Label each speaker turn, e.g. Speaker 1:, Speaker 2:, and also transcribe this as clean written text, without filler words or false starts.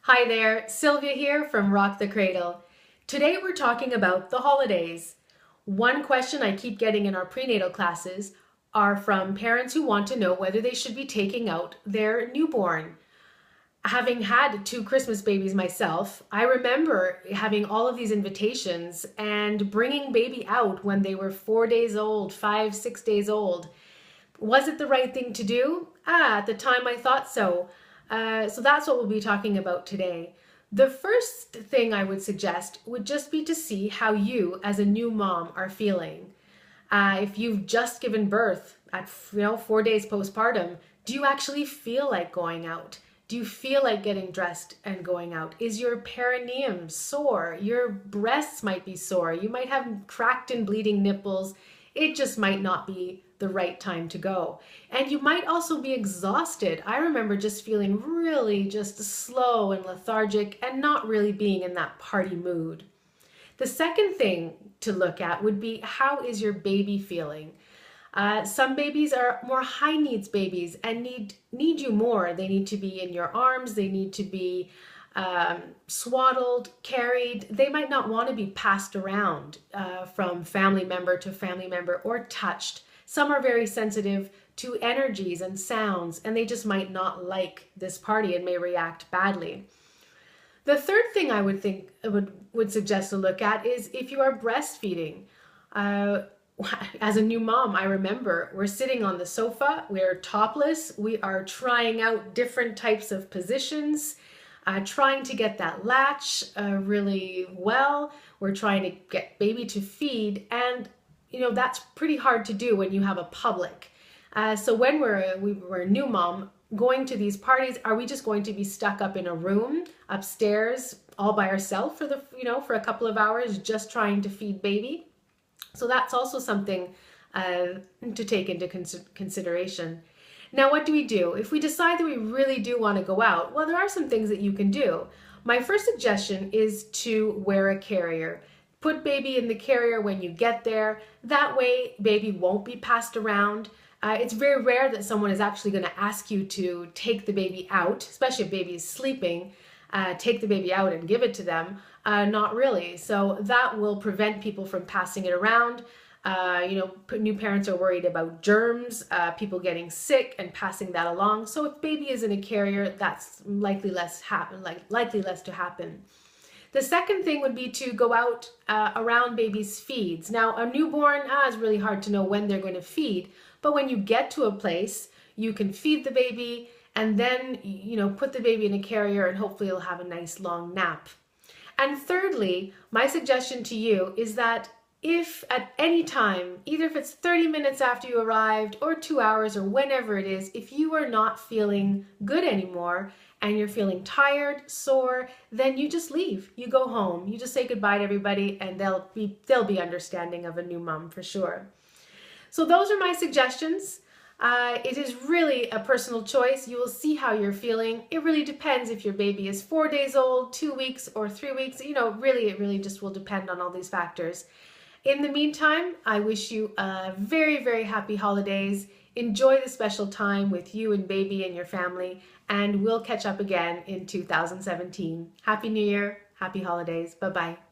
Speaker 1: Hi there, Sylvia here from Rock the Cradle. Today we're talking about the holidays. One question I keep getting in our prenatal classes are from parents who want to know whether they should be taking out their newborn. Having had two Christmas babies myself, I remember having all of these invitations and bringing baby out when they were 4 days old, 5, 6 days old. Was it the right thing to do? At the time I thought so. So that's what we'll be talking about today. The first thing I would suggest would just be to see how you as a new mom are feeling. If you've just given birth at 4 days postpartum, do you actually feel like going out? Do you feel like getting dressed and going out? Is your perineum sore? Your breasts might be sore. You might have cracked and bleeding nipples. It just might not be the right time to go. And you might also be exhausted. I remember just feeling really just slow and lethargic and not really being in that party mood. The second thing to look at would be, how is your baby feeling? Some babies are more high needs babies and need you more. They need to be in your arms. They need to be swaddled, carried. They might not want to be passed around from family member to family member or touched. Some are very sensitive to energies and sounds, and they just might not like this party and may react badly. The third thing I would suggest to look at is if you are breastfeeding. As a new mom, I remember we're sitting on the sofa, we're topless, we are trying out different types of positions, trying to get that latch really well. We're trying to get baby to feed, and that's pretty hard to do when you have a public. So when we're a new mom going to these parties, are we just going to be stuck up in a room upstairs all by ourselves for a couple of hours just trying to feed baby? So that's also something to take into consideration. Now, what do we do? If we decide that we really do want to go out, well, there are some things that you can do. My first suggestion is to wear a carrier. Put baby in the carrier when you get there. That way, baby won't be passed around. It's very rare that someone is actually going to ask you to take the baby out, especially if baby is sleeping. Take the baby out and give it to them. Not really. So that will prevent people from passing it around. New parents are worried about germs, people getting sick and passing that along. So if baby is in a carrier, that's likely less to happen. The second thing would be to go out around baby's feeds. Now, a newborn is really hard to know when they're going to feed, but when you get to a place, you can feed the baby and then, put the baby in a carrier and hopefully you'll have a nice long nap. And thirdly, my suggestion to you is that if at any time, either if it's 30 minutes after you arrived or 2 hours or whenever it is, if you are not feeling good anymore and you're feeling tired, sore, then you just leave. You go home. You just say goodbye to everybody and they'll be understanding of a new mom for sure. So those are my suggestions. It is really a personal choice. You will see how you're feeling. It really depends if your baby is 4 days old, 2 weeks, or 3 weeks. It really just will depend on all these factors. In the meantime, I wish you a very, very happy holidays. Enjoy the special time with you and baby and your family, and we'll catch up again in 2017. Happy New Year, happy holidays. Bye-bye.